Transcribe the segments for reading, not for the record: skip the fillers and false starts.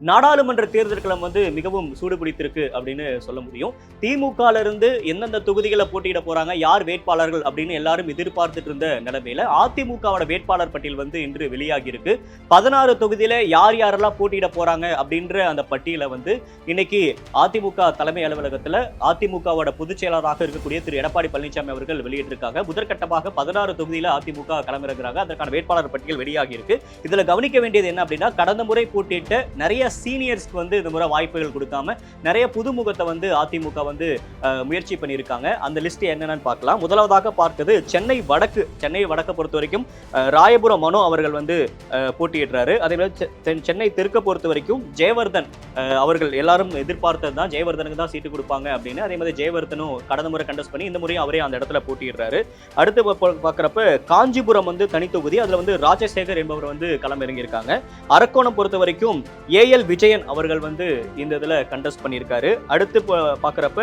நாடாளுமன்ற தேர்தல்களம் மிகவும் சூடு பிடித்திருக்கு அப்படின்னு சொல்ல முடியும். திமுகல இருந்து எந்தெந்த தொகுதிகளை போட்டியிட போறாங்க, யார் வேட்பாளர்கள் அப்படின்னு எல்லாரும் எதிர்பார்த்துட்டு இருந்த நிலைமையில அதிமுகவோட வேட்பாளர் பட்டியல் இன்று வெளியாகி இருக்கு. 16 தொகுதியில யார் யாரெல்லாம் போட்டியிட போறாங்க அப்படின்ற அந்த பட்டியலை இன்னைக்கு அதிமுக தலைமை அலுவலகத்துல அதிமுகவோட பொதுச் செயலாளராக இருக்கக்கூடிய திரு எடப்பாடி பழனிசாமி அவர்கள் வெளியிட்டிருக்காங்க. முதற்கட்டமாக 16 தொகுதியில அதிமுக களமிறங்குறாங்க. அதற்கான வேட்பாளர் பட்டியல் வெளியாகி இருக்கு. இதுல கவனிக்க வேண்டியது என்ன அப்படின்னா, கடந்த முறை போட்டியிட்ட நிறைய சீனியர்ஸ்க்கு இந்த முறை வாய்ப்புகள் கொடுக்காம நிறைய புதுமுகத்தை அதிமுக முயற்சி பண்ணியிருக்காங்க. அந்த லிஸ்ட் என்னன்னு பார்க்கலாம். முதலாவதாக பார்க்கிறது சென்னை வடக்கு பொறுத்த வரைக்கும் ராயபுரம் மனோ அவர்கள் போட்டியிடுறாரு. அதே போல சென்னை தெற்க பொறுத்த வரைக்கும் ஜெயவர்தன் அவர்கள் எல்லாரும் எதிர்பார்த்தது தான், ஜெயவர்தனுக்கு தான் சீட்டு கொடுப்பாங்க அப்படின்னு. அதே மாதிரி ஜெயவர்தனும் கடந்த முறை கண்டஸ்ட் பண்ணி இந்த முறையும் அவரே அந்த இடத்துல போட்டியிடுறாரு. அடுத்து பார்க்குறப்ப காஞ்சிபுரம் தனி தொகுதி, அதுல ராஜசேகர் என்பவர் களமிறங்கி இருக்காங்க. அரக்கோணம் பொறுத்த வரைக்கும் ஏஎல் விஜயன் அவர்கள் இந்த இதுல கண்டஸ்ட் பண்ணியிருக்காரு. அடுத்து பார்க்குறப்ப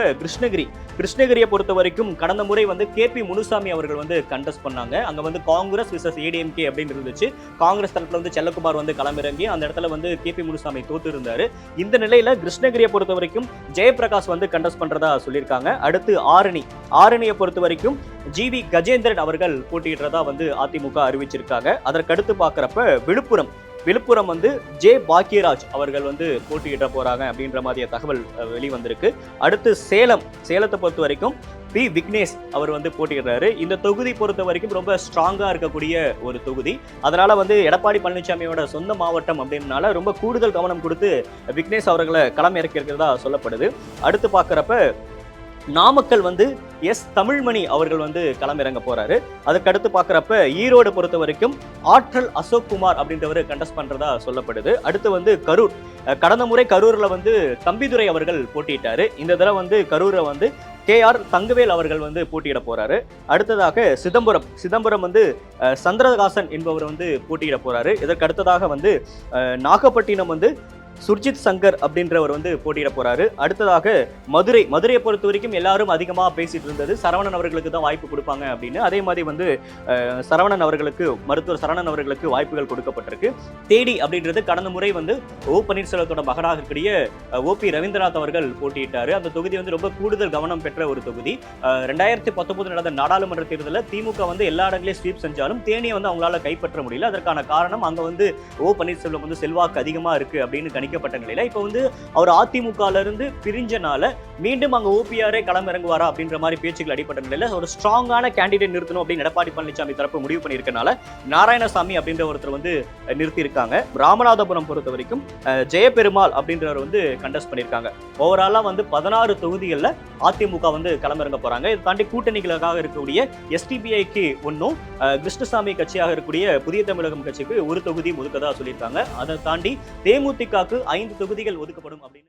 கிருஷ்ணகிரியை பொறுத்த வரைக்கும் கடந்த முறை கேபி முனுசாமி அவர்கள் கண்டஸ்ட் பண்ணாங்க. அங்க காங்கிரஸ் விசஸ் ஏடிஎம்கே அப்படின்னு இருந்துச்சு. காங்கிரஸ் தரப்புல செல்லக்குமார் களமிறங்கி அந்த இடத்துல கேபி முனுசாமி தோத்து இருந்தாரு. இந்த நிலையில கிருஷ்ணகிரியை பொறுத்த வரைக்கும் ஜெயபிரகாஷ் கண்டஸ்ட் பண்றதா சொல்லியிருக்காங்க. அடுத்து ஆரணியை பொறுத்த வரைக்கும் ஜிவி கஜேந்திரன் அவர்கள் போட்டியிடுறதா அதிமுக அறிவிச்சிருக்காங்க. அதற்கடுத்து பார்க்குறப்ப விழுப்புரம் ஜே பாக்கியராஜ் அவர்கள் போட்டியிட போறாங்க அப்படின்ற மாதிரி தகவல் வெளிவந்திருக்கு. அடுத்து சேலத்தை பொறுத்த வரைக்கும் பி விக்னேஷ் அவர் போட்டியிடுறாரு. இந்த தொகுதி பொறுத்த வரைக்கும் ரொம்ப ஸ்ட்ராங்கா இருக்கக்கூடிய ஒரு தொகுதி. அதனால எடப்பாடி பழனிசாமியோட சொந்த மாவட்டம் அப்படின்றனால ரொம்ப கூடுதல் கவனம் கொடுத்து விக்னேஷ் அவர்களை களம் இறக்கி இருக்கிறதா சொல்லப்படுது. அடுத்து பார்க்குறப்ப நாமக்கல் எஸ் தமிழ்மணி அவர்கள் களமிறங்க போறாரு. அதுக்கடுத்து பார்க்குறப்ப ஈரோடு பொறுத்த வரைக்கும் ஆற்றல் அசோக் குமார் அப்படின்றவர் கண்டஸ்ட் பண்றதா சொல்லப்படுது. அடுத்து கரூர், கடந்த முறை கரூர்ல தம்பிதுரை அவர்கள் போட்டியிட்டாரு. இந்த தடவை கரூரை KR தங்கவேல் அவர்கள் போட்டியிட போறாரு. அடுத்ததாக சிதம்பரம் சந்திரகாசன் என்பவர் போட்டியிட போறாரு. இதற்கு அடுத்ததாக நாகப்பட்டினம் சுர்ஜித் சங்கர் அப்படின்றவர் போட்டியிட போறாரு. அடுத்ததாக மதுரையை பொறுத்த வரைக்கும் எல்லாரும் அதிகமா பேசிட்டு இருந்தது சரவணன் அவர்களுக்கு தான் வாய்ப்பு கொடுப்பாங்க அப்படின்னு. அதே மாதிரி மருத்துவர் சரவணன் அவர்களுக்கு வாய்ப்புகள் கொடுக்கப்பட்டிருக்கு. தேடி அப்படின்றது கடந்த முறை ஓ பன்னீர்செல்வத்தோட மகனாக இருக்கக்கூடிய OP ரவீந்திரநாத் அவர்கள் போட்டியிட்டாரு. அந்த தொகுதி ரொம்ப கூடுதல் கவனம் பெற்ற ஒரு தொகுதி. 2019 நடந்த நாடாளுமன்ற தேர்தலில் திமுக எல்லா இடங்களையும் ஸ்வீப் செஞ்சாலும் தேனியை அவங்களால கைப்பற்ற முடியல. அதற்கான காரணம் அங்க ஓ பன்னீர்செல்வம் செல்வாக்கு அதிகமா இருக்கு அப்படின்னு கணிக்கப்பட்ட நிலையில இப்ப அவர் அதிமுகல இருந்து பிரிஞ்சனால மீண்டும் அங்க ஓபிஆரே களமிறங்குவாரா அப்படின்ற மாதிரி பேச்சுக்கள் அடிப்பட்ட நிலையில ஒரு ஸ்ட்ராங்கான கேண்டிடேட் நிறுத்தணும் அப்படின்னு எடப்பாடி பழனிசாமி தரப்பு முடிவு பண்ணியிருக்கனால நாராயணசாமி அப்படின்ற ஒருத்தர் நிறுத்தி இருக்காங்க. ராமநாதபுரம் பொறுத்த வரைக்கும் ஜெயபெருமாள் அப்படின்றவர் கண்டஸ்ட் பண்ணியிருக்காங்க. ஓவராலா 16 தொகுதிகளில் அதிமுக களமிறங்க போறாங்க. இதை தாண்டி கூட்டணிகளுக்காக இருக்கக்கூடிய STPIக்கு ஒன்னும் கிருஷ்ணசாமி கட்சியாக இருக்கக்கூடிய புதிய தமிழகம் கட்சிக்கு ஒரு தொகுதி ஒதுக்கதா சொல்லியிருக்காங்க. அதை தாண்டி தேமுதிகக்கு 5 தொகுதிகள் ஒதுக்கப்படும் அப்படின்னு